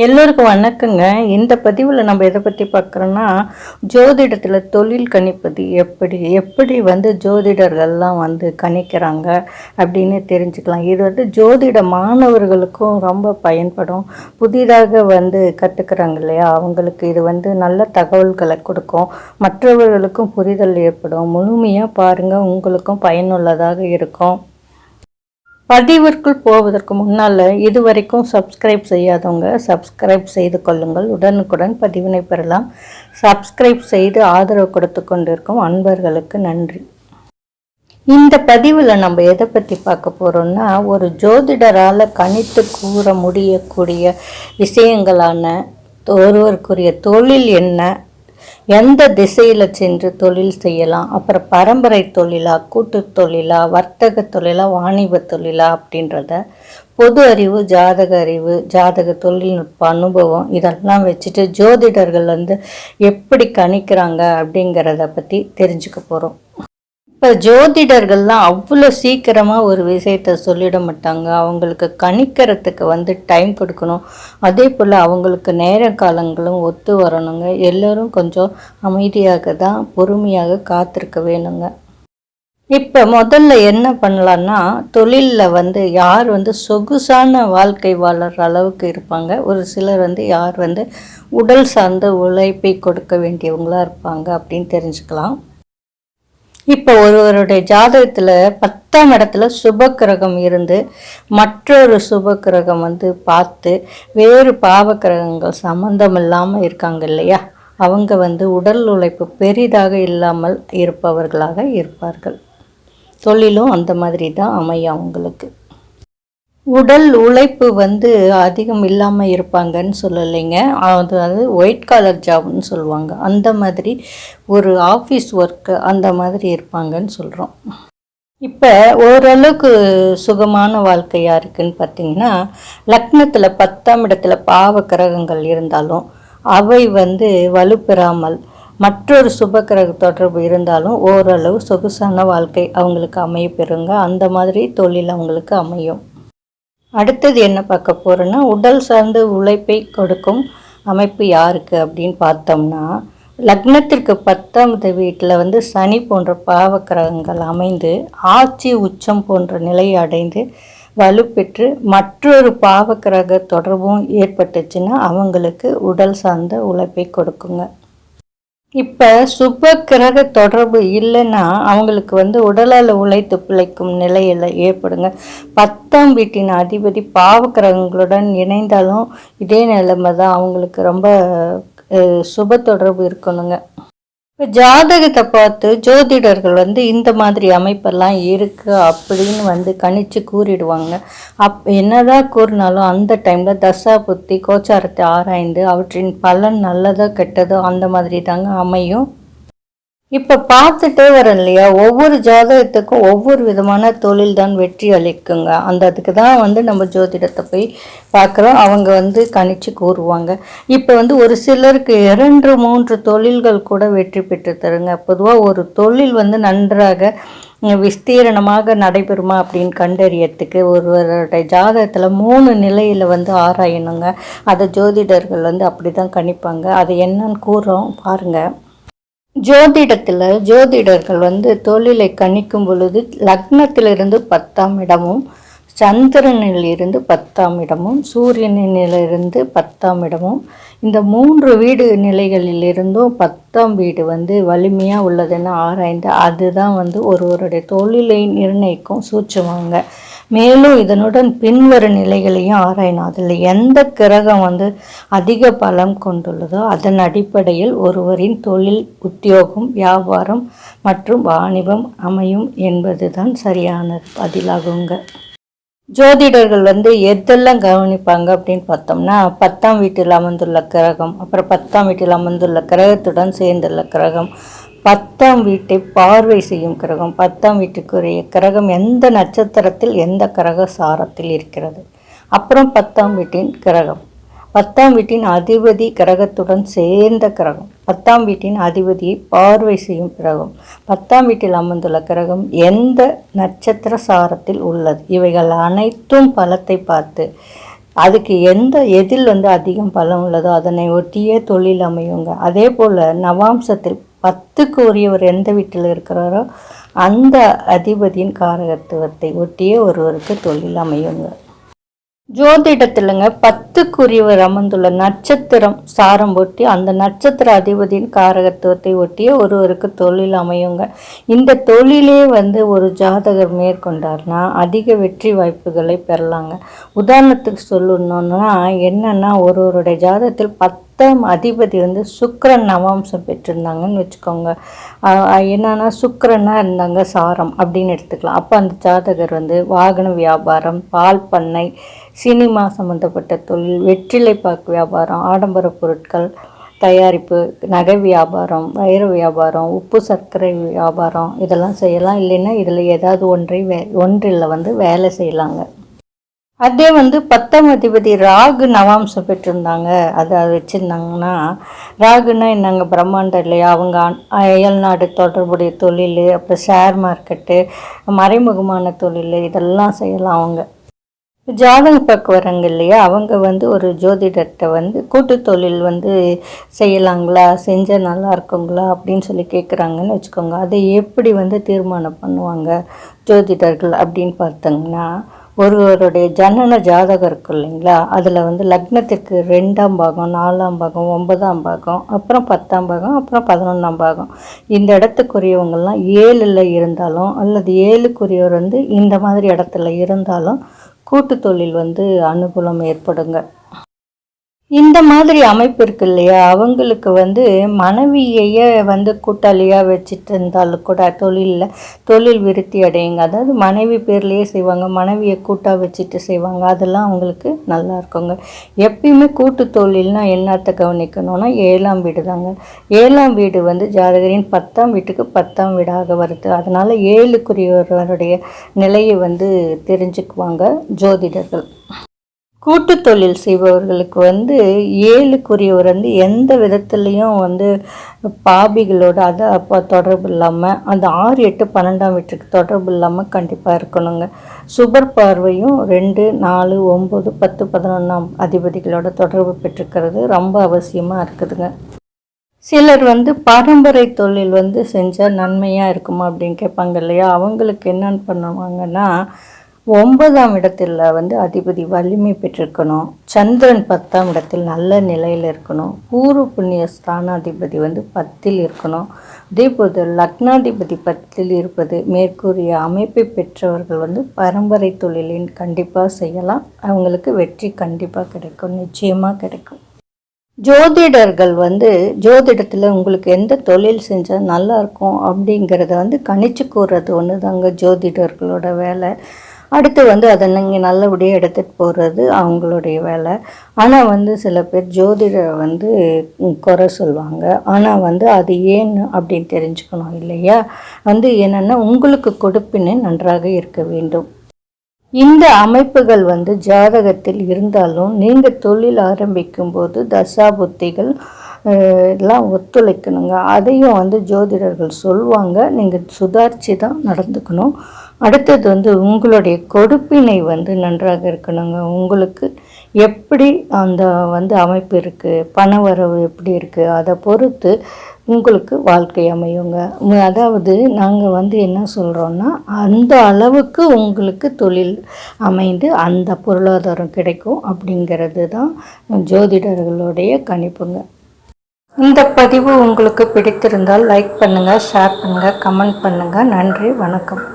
எல்லோருக்கும் வணக்கங்க. இந்த பதிவில் நம்ம எதை பற்றி பார்க்குறோன்னா, ஜோதிடத்தில் தொழில் கணிப்பது எப்படி ஜோதிடர்கள்லாம் கணிக்கிறாங்க அப்படின்னு தெரிஞ்சுக்கலாம். இது ஜோதிட மாணவர்களுக்கும் ரொம்ப பயன்படும். புதிதாக கற்றுக்கிறாங்க இல்லையா, அவங்களுக்கு இது நல்ல தகவல்களை கொடுக்கும். மற்றவர்களுக்கும் புரிதல் ஏற்படும். முழுமையாக பாருங்கள், உங்களுக்கும் பயனுள்ளதாக இருக்கும். பதிவிற்குள் போவதற்கு முன்னால் இதுவரைக்கும் சப்ஸ்கிரைப் செய்யாதவங்க சப்ஸ்கிரைப் செய்து கொள்ளுங்கள். உடனுக்குடன் பதிவினை பெறலாம். சப்ஸ்கிரைப் செய்து ஆதரவு கொடுத்து கொண்டிருக்கும் அன்பர்களுக்கு நன்றி. இந்த பதிவில் நம்ம எதை பற்றி பார்க்க போகிறோம்னா, ஒரு ஜோதிடரால் கணித்து கூற முடியக்கூடிய விஷயங்களான ஒருவருக்குரிய தொழில் என்ன, எந்த திசையில் சென்று தொழில் செய்யலாம், அப்புறம் பரம்பரை தொழிலா, கூட்டு தொழிலா, வர்த்தக தொழிலா, வாணிப தொழிலா அப்படின்றத பொது அறிவு, ஜாதக அறிவு, ஜாதக தொழில்நுட்ப அனுபவம் இதெல்லாம் வச்சுட்டு ஜோதிடர்கள் எப்படி கணிக்கிறாங்க அப்படிங்கிறத பற்றி தெரிஞ்சுக்க போகிறோம். இப்போ ஜோதிடர்கள்லாம் அவ்வளோ சீக்கிரமாக ஒரு விஷயத்தை சொல்லிட மாட்டாங்க. அவங்களுக்கு கணிக்கிறதுக்கு டைம் கொடுக்கணும். அதே போல் அவங்களுக்கு நேர காலங்களும் ஒத்து வரணுங்க. எல்லோரும் கொஞ்சம் அமைதியாக தான் பொறுமையாக காத்திருக்க வேணுங்க. இப்போ முதல்ல என்ன பண்ணலான்னா, தொழிலில் யார் சொகுசான வாழ்க்கை வாழற அளவுக்கு இருப்பாங்க, ஒரு சிலர் யார் உடல் சார்ந்த உழைப்பை கொடுக்க வேண்டியவங்களாக இருப்பாங்க அப்படின்னு தெரிஞ்சுக்கலாம். இப்போ ஒருவருடைய ஜாதகத்தில் 10ஆம் இடத்துல சுப கிரகம் இருந்து மற்றொரு சுப கிரகம் பார்த்து வேறு பாவ கிரகங்கள் சம்மந்தம் இல்லாமல் இருக்காங்க இல்லையா, அவங்க உடல் உழைப்பு பெரிதாக இல்லாமல் இருப்பவர்களாக இருப்பார்கள். தொழிலும் அந்த மாதிரி தான் அமையும். அவங்களுக்கு உடல் உழைப்பு அதிகம் இல்லாமல் இருப்பாங்கன்னு சொல்லலைங்க. அது ஒயிட் காலர் ஜாப்னு சொல்லுவாங்க. அந்த மாதிரி ஒரு ஆஃபீஸ் ஒர்க்கு அந்த மாதிரி இருப்பாங்கன்னு சொல்கிறோம். இப்போ ஓரளவுக்கு சுகமான வாழ்க்கையாக இருக்குதுன்னு பார்த்திங்கன்னா, லக்னத்தில் 10ஆம் இடத்துல பாவ கிரகங்கள் இருந்தாலும் அவை வலுப்பெறாமல் மற்றொரு சுப கிரக தொடர்பு இருந்தாலும் ஓரளவு சொகுசான வாழ்க்கை அவங்களுக்கு அமைய பெறுங்க. அந்த மாதிரி தொழில் அவங்களுக்கு அமையும். அடுத்தது என்ன பார்க்க போகிறோன்னா, உடல் சார்ந்த உழைப்பை கொடுக்கும் அமைப்பு யாருக்கு அப்படின்னு பார்த்தோம்னா, லக்னத்திற்கு 10ஆவது வீட்டில் சனி போன்ற பாவக்கிரகங்கள் அமைந்து ஆட்சி உச்சம் போன்ற நிலையை அடைந்து வலுப்பெற்று மற்றொரு பாவக்கிரக தொடர்பும் ஏற்பட்டுச்சுன்னா அவங்களுக்கு உடல் சார்ந்த உழைப்பை கொடுக்குங்க. இப்போ சுப கிரக தொடர்பு இல்லைன்னா அவங்களுக்கு உடலால் உழைத்து பிழைக்கும் நிலையில் ஏற்படுங்க. 10ஆம் வீட்டின் அதிபதி பாவ கிரகங்களுடன் இணைந்தாலும் இதே நிலைமை தான். அவங்களுக்கு ரொம்ப சுப தொடர்பு இருக்கணுங்க. இப்போ ஜாதகத்தை பார்த்து ஜோதிடர்கள் இந்த மாதிரி அமைப்பெல்லாம் இருக்குது அப்படின்னு கணிச்சு கூறிடுவாங்க. என்னதான் கூறினாலும் அந்த டைமில் தசா புத்தி கோச்சாரத்தை ஆராய்ந்து அவற்றின் பலன் நல்லதோ கெட்டதோ அந்த மாதிரி தாங்க அமையும். இப்போ பார்த்துட்டே வரோம் இல்லையா, ஒவ்வொரு ஜாதகத்துக்கும் ஒவ்வொரு விதமான தொழில் தான் வெற்றி அளிக்குங்க. அதுக்கு தான் நம்ம ஜோதிடத்தை போய் பார்க்குறோம். அவங்க கணிச்சு கூறுவாங்க. இப்போ ஒரு சிலருக்கு 2-3 தொழில்கள் கூட வெற்றி பெற்று தருங்க. பொதுவாக ஒரு தொழில் நன்றாக விஸ்தீரணமாக நடைபெறுமா அப்படின்னு கண்டறியறதுக்கு ஒருவருடைய ஜாதகத்தில் 3 நிலையில் ஆராயணுங்க. அதை ஜோதிடர்கள் அப்படி தான் கணிப்பாங்க. அது என்னன்னு கூறுறோம் பாருங்கள். ஜோதிடர்கள் தொழிலை கணிக்கும் பொழுது லக்னத்திலிருந்து 10ஆம் இடமும், சந்திரனிலிருந்து 10ஆம் இடமும், சூரியனிலிருந்து 10ஆம் இடமும், இந்த 3 வீடு நிலைகளிலிருந்தும் 10ஆம் வீடு வலிமையாக உள்ளதுன்னு ஆராய்ந்து அதுதான் ஒருவருடைய தொழிலை நிர்ணயிக்கும் சூட்சுமாங்க. மேலும் இதனுடன் பின்வரும் நிலைகளையும் ஆராயணும். அதில் எந்த கிரகம் அதிக பலம் கொண்டுள்ளதோ அதன் அடிப்படையில் ஒருவரின் தொழில், உத்தியோகம், வியாபாரம் மற்றும் வாணிபம் அமையும் என்பது தான் சரியான பதிலாகுங்க. ஜோதிடர்கள் எதெல்லாம் கவனிப்பாங்க அப்படின்னு பார்த்தோம்னா, 10ஆம் வீட்டில் அமர்ந்துள்ள கிரகம், அப்புறம் 10ஆம் வீட்டில் அமர்ந்துள்ள கிரகத்துடன் சேர்ந்துள்ள கிரகம், 10ஆம் வீட்டை பார்வை செய்யும் கிரகம், 10ஆம் வீட்டுக்குரிய கிரகம் எந்த நட்சத்திரத்தில் எந்த கிரக சாரத்தில் இருக்கிறது, அப்புறம் 10ஆம் வீட்டின் கிரகம், 10ஆம் வீட்டின் அதிபதி கிரகத்துடன் சேர்ந்த கிரகம், 10ஆம் வீட்டின் அதிபதியை பார்வை செய்யும் கிரகம், 10ஆம் வீட்டில் அமர்ந்துள்ள கிரகம் எந்த நட்சத்திர சாரத்தில் உள்ளது, இவைகள் அனைத்தும் பலத்தை பார்த்து அதுக்கு எதில் வந்து அதிகம் பலம் உள்ளதோ அதனை ஒட்டியே தொழில் அமையுங்க. அதே போல் நவாம்சத்தில் 10க்கு உரியவர் எந்த வீட்டில் இருக்கிறாரோ அந்த அதிபதியின் காரகத்துவத்தை ஒட்டியே ஒருவருக்கு தொழில் அமையுங்க. ஜோதிடத்திலங்க 10க்குரியவர் அமர்ந்துள்ள நட்சத்திரம் சாரம் ஒட்டி அந்த நட்சத்திர அதிபதியின் காரகத்துவத்தை ஒட்டியே ஒருவருக்கு தொழில் அமையுங்க. இந்த தொழிலே வந்து ஒரு ஜாதகர் மேற்கொண்டார்னா அதிக வெற்றி வாய்ப்புகளை பெறலாங்க. உதாரணத்துக்கு சொல்லணும்னா என்னன்னா ஒருவருடைய ஜாதகத்தில் 10ஆம் அதிபதி வந்து சுக்கிரன் நவாம்சம் பெற்றிருந்தாங்கன்னு வச்சுக்கோங்க. என்னன்னா சுக்கிரனா இருந்தாங்க சாரம் அப்படின்னு எடுத்துக்கலாம். அப்போ அந்த ஜாதகர் வந்து வாகன வியாபாரம், பால் பண்ணை, சினிமா சம்மந்தப்பட்ட தொழில், வெற்றிலைப்பாக்கு வியாபாரம், ஆடம்பர பொருட்கள் தயாரிப்பு, நகை வியாபாரம், வைர வியாபாரம், உப்பு சர்க்கரை வியாபாரம் இதெல்லாம் செய்யலாம். இல்லைன்னா இதில் ஏதாவது ஒன்றில் வந்து வேலை செய்யலாங்க. அதே வந்து 10ஆம் அதிபதி ராகு நவாம்சம் பெற்றிருந்தாங்க, அதை வச்சுருந்தாங்கன்னா ராகுன்னா என்னங்க பிரம்மாண்டம் இல்லையா? அவங்க அயல்நாடு தொடர்புடைய தொழில், அப்புறம் ஷேர் மார்க்கெட்டு, மறைமுகமான தொழில் இதெல்லாம் செய்யலாம். அவங்க ஜாதகம் பார்க்க வராங்க இல்லையா, அவங்க வந்து ஒரு ஜோதிடர்கிட்ட வந்து கூட்டு தொழில் வந்து செய்யலாங்களா, செஞ்சால் நல்லா இருக்குங்களா அப்படின்னு சொல்லி கேட்குறாங்கன்னு வச்சுக்கோங்க. அதை எப்படி வந்து தீர்மானம் பண்ணுவாங்க ஜோதிடர்கள் அப்படின்னு பார்த்தோங்கன்னா, ஒருவருடைய ஜனன ஜாதகம் இருக்கும் இல்லைங்களா, அதில் வந்து லக்னத்திற்கு 2ஆம் பாகம், 4ஆம் பாகம், 9ஆம் பாகம், அப்புறம் 10ஆம் பாகம், அப்புறம் 11ஆம் பாகம், இந்த இடத்துக்குரியவங்கள்லாம் 7ல் இருந்தாலும் அல்லது 7க்குரியவர் வந்து இந்த மாதிரி இடத்துல இருந்தாலும் கூட்டு தொழில் வந்து அனுகூலம் ஏற்படுங்க. இந்த மாதிரி அமைப்பு இருக்கு இல்லையா, அவங்களுக்கு வந்து மனைவியையே வந்து கூட்டாளியாக வச்சுட்டு இருந்தாலும் கூட தொழில் விருத்தி அடையுங்க. அதாவது மனைவி பேர்லேயே செய்வாங்க, மனைவியை கூட்டாக வச்சுட்டு செய்வாங்க. அதெல்லாம் அவங்களுக்கு நல்லா இருக்குங்க. எப்பயுமே கூட்டு தொழில்னால் என்னத்தை கவனிக்கணும்னா 7ஆம் வீடு தாங்க. 7ஆம் வீடு வந்து ஜாதகரின் 10ஆம் வீட்டுக்கு 10ஆம் வீடாக வருது. அதனால் 7க்குரியவருடைய நிலையை வந்து தெரிஞ்சுக்குவாங்க ஜோதிடர்கள். கூட்டு தொழில் செய்பவர்களுக்கு வந்து 7க்குரியவர் வந்து எந்த விதத்துலேயும் வந்து பாபிகளோட அதை அப்போ தொடர்பு இல்லாமல், அந்த 6, 8, 12ஆம் வீட்டுக்கு தொடர்பு இல்லாமல் கண்டிப்பாக இருக்கணுங்க. சுபர் பார்வையும் 2, 4, 9, 10, 11ஆம் அதிபதிகளோட தொடர்பு பெற்றுக்கிறது ரொம்ப அவசியமாக இருக்குதுங்க. சிலர் வந்து பாரம்பரிய தொழில் வந்து செஞ்சால் நன்மையாக இருக்குமா அப்படின்னு கேட்பாங்க இல்லையா, அவங்களுக்கு என்னென்னு பண்ணுவாங்கன்னா 9ஆம் இடத்தில் வந்து அதிபதி வலிமை பெற்றிருக்கணும், சந்திரன் 10ஆம் இடத்தில் நல்ல நிலையில் இருக்கணும், பூர்வ புண்ணிய ஸ்தானாதிபதி வந்து 10ல் இருக்கணும். அதே போது லக்னாதிபதி 10ல் இருப்பது மேற்கூறிய அமைப்பை பெற்றவர்கள் வந்து பரம்பரை தொழிலின் கண்டிப்பாக செய்யலாம். அவங்களுக்கு வெற்றி கண்டிப்பாக கிடைக்கும், நிச்சயமாக கிடைக்கும். ஜோதிடர்கள் வந்து ஜோதிடத்தில் உங்களுக்கு எந்த தொழில் செஞ்சால் நல்லாயிருக்கும் அப்படிங்கிறத வந்து கணிச்சு கூறுறது ஒன்று தாங்க ஜோதிடர்களோட வேலை. அடுத்து வந்து அதை நீங்கள் நல்லபடியாக எடுத்துகிட்டு போகிறது அவங்களுடைய வேலை. ஆனால் வந்து சில பேர் ஜோதிடரை வந்து குறை சொல்லுவாங்க. ஆனால் வந்து அது ஏன்னு அப்படின்னு தெரிஞ்சுக்கணும் இல்லையா. வந்து என்னென்னா உங்களுக்கு கொடுப்பினை நன்றாக இருக்க வேண்டும். இந்த அமைப்புகள் வந்து ஜாதகத்தில் இருந்தாலும் நீங்கள் தொழில் ஆரம்பிக்கும் போது தசாபுத்திகள் எல்லாம் ஒத்துழைக்கணுங்க. அதையும் வந்து ஜோதிடர்கள் சொல்லுவாங்க. நீங்கள் சுதாரித்து தான் நடந்துக்கணும். அடுத்தது வந்து உங்களுடைய கொடுப்பினை வந்து நன்றாக இருக்கணுங்க. உங்களுக்கு எப்படி அந்த வந்து அமைப்பு இருக்குது, பண வரவு எப்படி இருக்குது, அதை பொறுத்து உங்களுக்கு வாழ்க்கை அமையுங்க. அதாவது நாங்கள் வந்து என்ன சொல்கிறோன்னா, அந்த அளவுக்கு உங்களுக்கு தொழில் அமைந்து அந்த பொருளாதாரம் கிடைக்கும் அப்படிங்கிறது தான் ஜோதிடர்களுடைய கணிப்புங்க. இந்த பதிவு உங்களுக்கு பிடித்திருந்தால் லைக் பண்ணுங்கள், ஷேர் பண்ணுங்கள், கமெண்ட் பண்ணுங்கள். நன்றி, வணக்கம்.